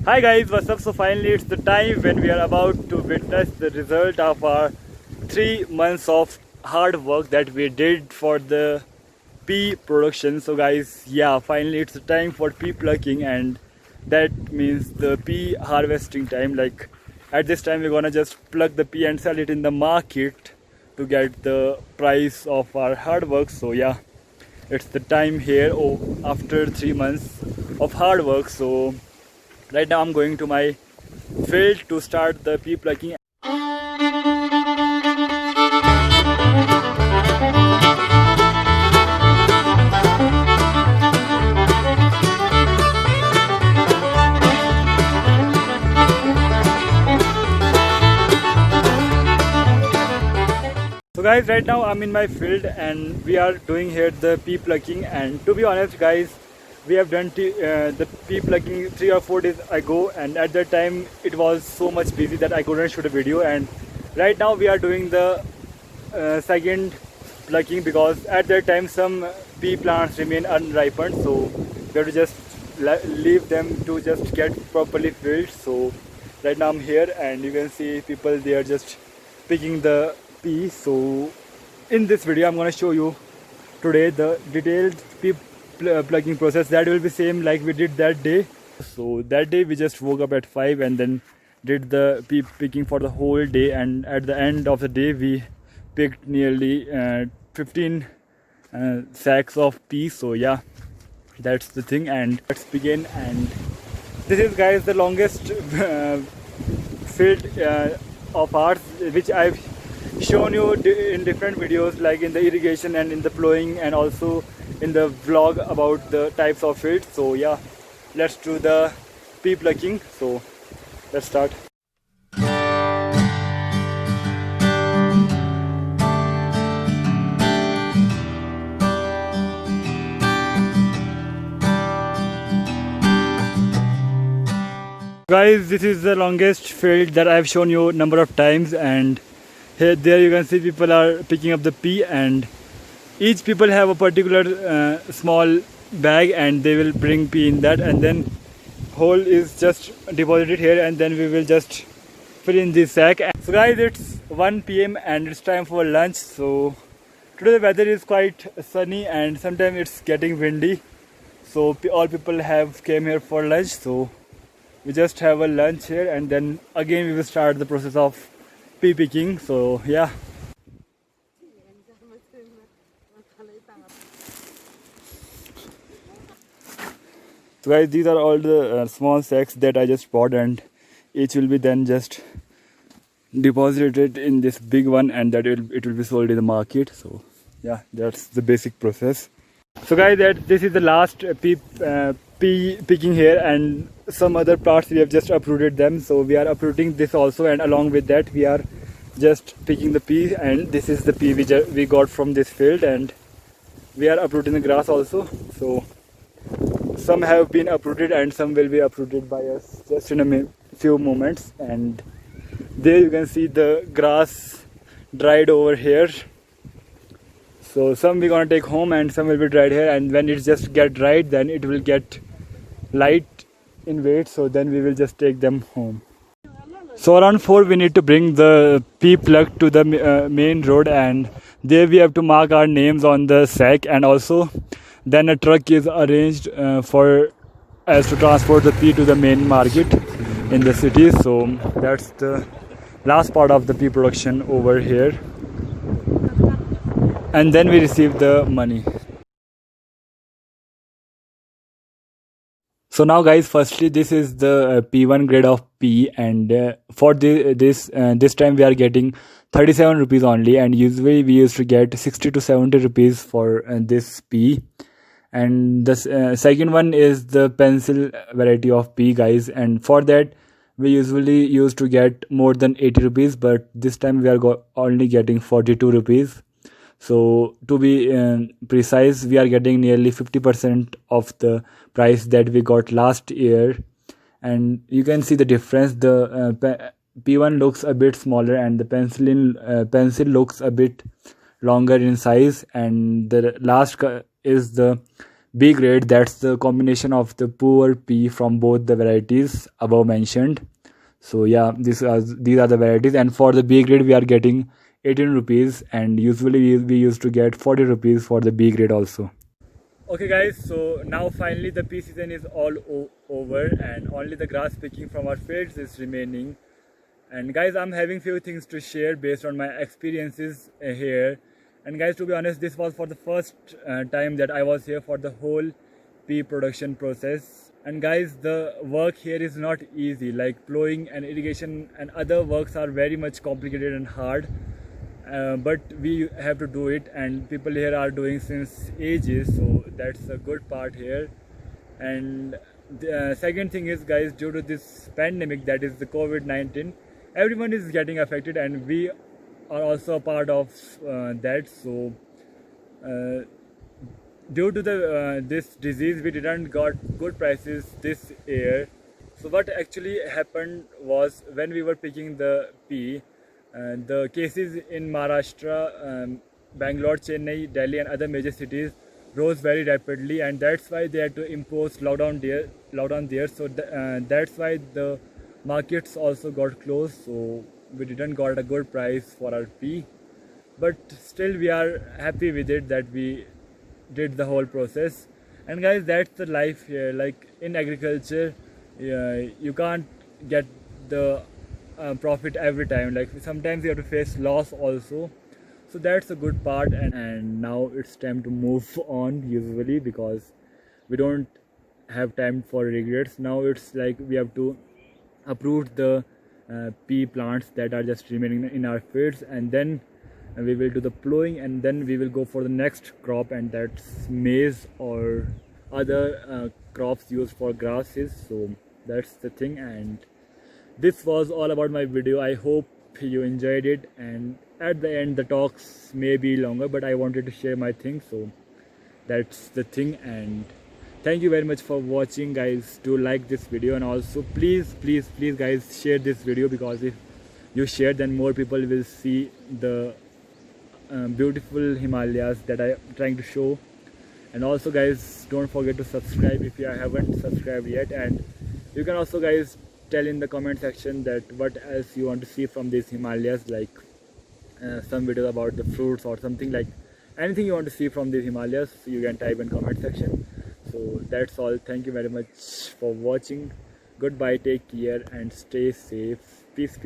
Hi guys, what's up? So finally it's the time when we are about to witness the result of our 3 months of hard work that we did for the pea production. So guys, yeah, finally it's the time for pea plucking, and that means the pea harvesting time. Like at this time we're gonna just pluck the pea and sell it in the market to get the price of our hard work. So yeah, it's the time here after 3 months of hard work. So right now I'm going to my field to start the pea plucking. So guys, right now I'm in my field and we are doing here the pea plucking. And to be honest guys, we have done the pea plucking 3 or 4 days ago, and at that time it was so much busy that I couldn't shoot a video. And right now we are doing the second plucking, because at that time some pea plants remain unripened, so we have to just leave them to just get properly filled. So right now I'm here and you can see people, they are just picking the pea. So in this video I'm going to show you today the detailed pea plucking process that will be same like we did that day. So that day we just woke up at 5 and then did the pea picking for the whole day, and at the end of the day we picked nearly 15 sacks of peas. So yeah, that's the thing, and let's begin. And this is guys the longest field of ours, which I've shown you in different videos, like in the irrigation and in the plowing, and also in the vlog about the types of fields. So yeah, let's do the pea plucking. So let's start. Guys, this is the longest field that I've shown you a number of times, and here there you can see people are picking up the pea, and each people have a particular small bag and they will bring pea in that, and then whole is just deposited here, and then we will just fill in this sack. So guys, it's 1 p.m. and it's time for lunch. So today the weather is quite sunny and sometimes it's getting windy, so all people have came here for lunch. So we just have a lunch here and then again we will start the process of pea picking. So yeah. So guys, these are all the small sacks that I just bought, and each will be then just deposited in this big one, and it will be sold in the market. So yeah, that's the basic process. So guys, this is the last pea picking here, and some other parts we have just uprooted them. So we are uprooting this also, and along with that we are just picking the pea, and this is the pea we got from this field, and we are uprooting the grass also. So some have been uprooted and some will be uprooted by us just in a few moments. And there you can see the grass dried over here. So some we're gonna take home and some will be dried here, and when it just get dried then it will get light in weight, so then we will just take them home. So around 4 we need to bring the pea plucked to the main road, and there we have to mark our names on the sack, and also then a truck is arranged for us to transport the pea to the main market in the city. So that's the last part of the pea production over here, and then we receive the money. So now guys, firstly this is the P1 grade of pea, and for this time we are getting 37 rupees only, and usually we used to get 60 to 70 rupees for this pea. And the second one is the pencil variety of pea guys, and for that we usually used to get more than 80 rupees, but this time we are only getting 42 rupees. So to be precise, we are getting nearly 50% of the price that we got last year. And you can see the difference. The P1 looks a bit smaller, and the pencil looks a bit longer in size, and the last is the B grade, that's the combination of the poor pea from both the varieties above mentioned. So yeah, these are the varieties, and for the B grade we are getting 18 rupees, and usually we used to get 40 rupees for the B grade also. Okay guys, so now finally the pea season is all over, and only the grass picking from our fields is remaining. And guys, I'm having few things to share based on my experiences here. And guys, to be honest, this was for the first time that I was here for the whole pea production process. And guys, the work here is not easy. Like plowing and irrigation and other works are very much complicated and hard. But we have to do it, and people here are doing since ages, so that's a good part here. And the second thing is, guys, due to this pandemic, that is the COVID-19, everyone is getting affected, and we are also a part of that. So uh, due to the this disease, we didn't got good prices this year. So what actually happened was, when we were picking the pea, the cases in Maharashtra, Bangalore, Chennai, Delhi and other major cities rose very rapidly, and that's why they had to impose lockdown there. So that's why the markets also got closed, so we didn't got a good price for our pea. But still we are happy with it that we did the whole process. And guys, that's the life here. Like in agriculture, you can't get the profit every time. Like sometimes you have to face loss also. So that's a good part. And now it's time to move on usually, because we don't have time for regrets. Now it's like we have to uproot the pea plants that are just remaining in our fields, and then we will do the plowing, and then we will go for the next crop, and that's maize or other crops used for grasses. So that's the thing. And this was all about my video. I hope you enjoyed it, and at the end the talks may be longer, but I wanted to share my things, so that's the thing. And thank you very much for watching, guys. Do like this video, and also please guys, share this video, because if you share, then more people will see the beautiful Himalayas that I am trying to show. And also guys, don't forget to subscribe if you haven't subscribed yet. And you can also guys tell in the comment section that what else you want to see from these Himalayas, like some videos about the fruits or something, like anything you want to see from these Himalayas, you can type in comment section. So that's all. Thank you very much for watching. Goodbye, take care and stay safe. Peace.